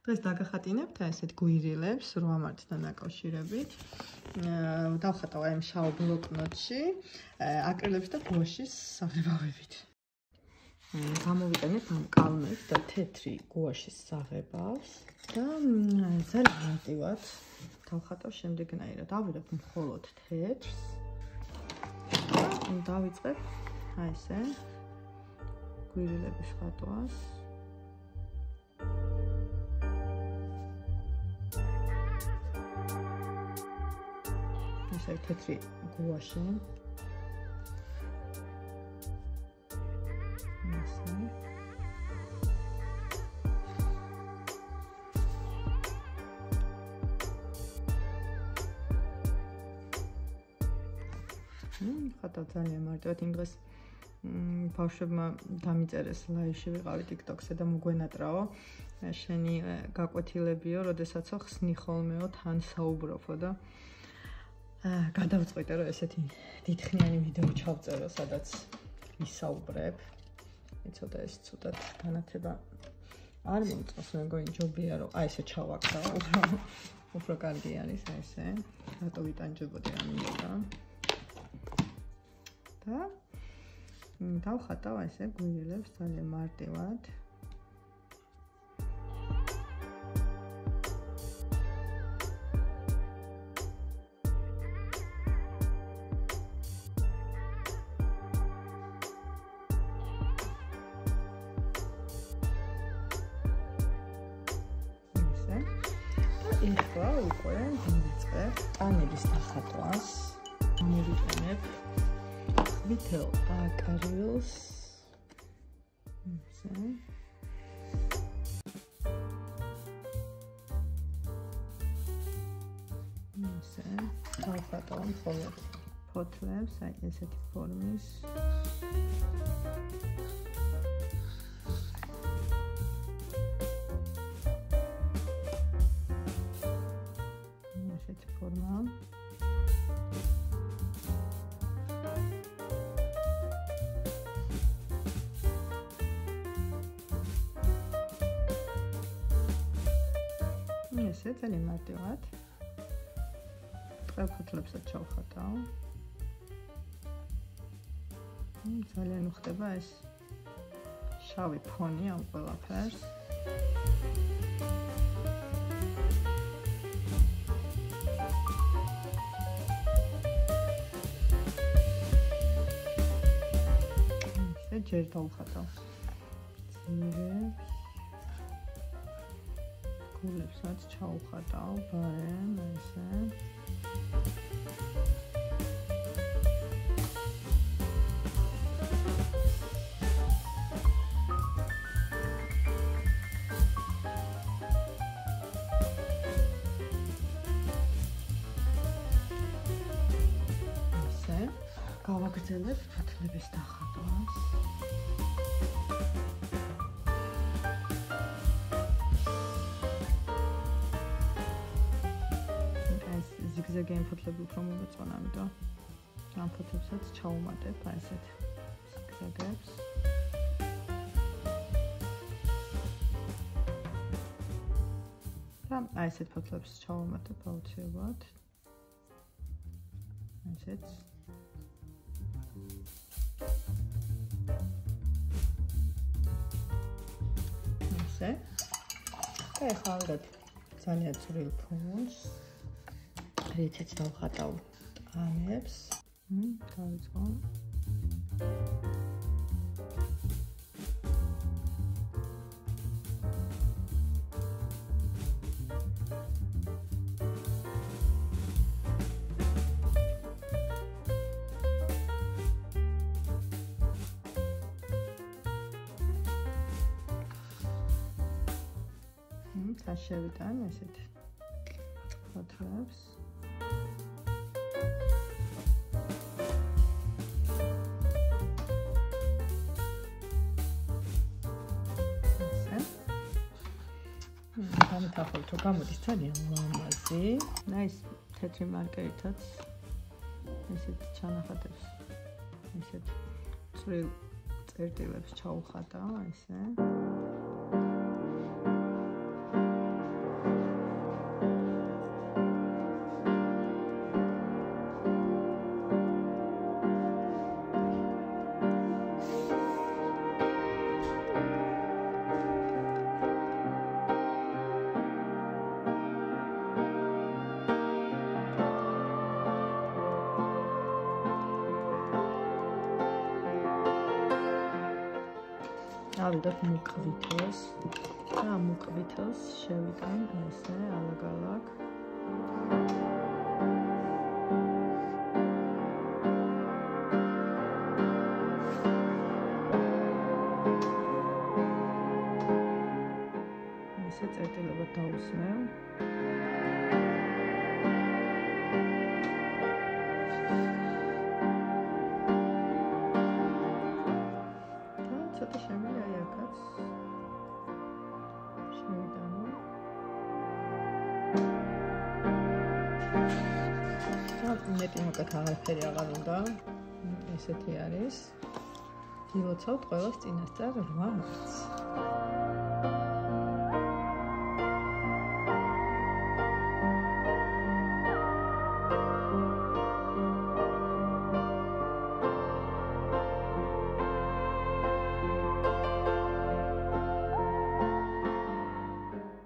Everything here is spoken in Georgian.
დღეს დაგახატინებთ ესეთ გვირილებს 8 მარტთან დაკავშირებით. დავხატავ აი ამ შავ ბლოკნოტში აკრილებს და გუაშის საღებავებით. გამოვიტანებ ამ კალმებს და თეთრი გუაშის საღებავს და ძალიან მარტივად დავხატავ შემდეგნაირად. ავიღებ მხოლოდ თეთრს და დავიწყებ აი ესე გვირილების ხატვას. თეთრი გუაში. ხატავ ძალიან მარტივად იმ დღეს ბავშვებმა დამიწერეს ლაივში ვიყავი TikTok-ზე და მოგვენატრაო შენი გაკვეთილებიო, როდესაც ხსნი ხოლმეო თან საუბრობო და გადავწყვიტე რომ ესეთი დიდხნიანი ვიდეო ჩავწერო, სადაც ვისაუბრებ. იცოდა ეს ცოტა განათება არ მომწონს, მეგონი ჯობია რომ აი ესე ჩავაქცაო, უფრო კარგი არის ესე. რატო ვიტანჯებოდი ამიტომ. და დავხატავ ესე გვირილებს ძალიან მარტივად. ეხლა უკვე დავიწყებ პანელის დახატვას. მოვიყენებ ვითელ აკრილს. ესე. დავხატავ მხოლოდ ფოთლებს, აი ესეთი ფორმის. forma. ესე ძალიან მარტივად. ტყეფოთლებსაც ჩავხატავ. ძალიან უხდება ეს შავი ფონი ამ ყველაფერს. ჯერ დავხატავ ძირებს, გულებსაც ჩავხატავ ბარემ ესე. ესე გავაგრძელებ ფოთლების დახატვას. ზიგზაგი ფოთლები უფრო მომეწონა, ამიტომ ამ ფოთლებსაც ჩავუმატებ აი ესეთ ზიგზაგებს. და აი ესეთ ფოთლებს ჩავუმატებ აუცილებლად. ესეც. ესე. და ეხლა ავიღებ ძალიან წვრილ ფონს. რითიც დავხატავ ამებს. დავიწყო. და შევიტან ესეთ ფოთლებს. გამიტახოთ რომ გამოდის ძალიან ლამაზი. აი ეს თეთრი მარკერითაც ესეთ ჩანახატებს. ესეთ წვრილ წერტილებს ჩაუხატა ესე. ავიდოთ მუქვითელს და ამ მუქვითელს შევიტან ესე ალაგ-ალაგ. ესე წერტილებად დავუსმევ. მეტი მოკეთ აღარაფერი აღარ უნდა. ესეთი არის. ილოცავთ ყველას წინასწარ 8 მარტს.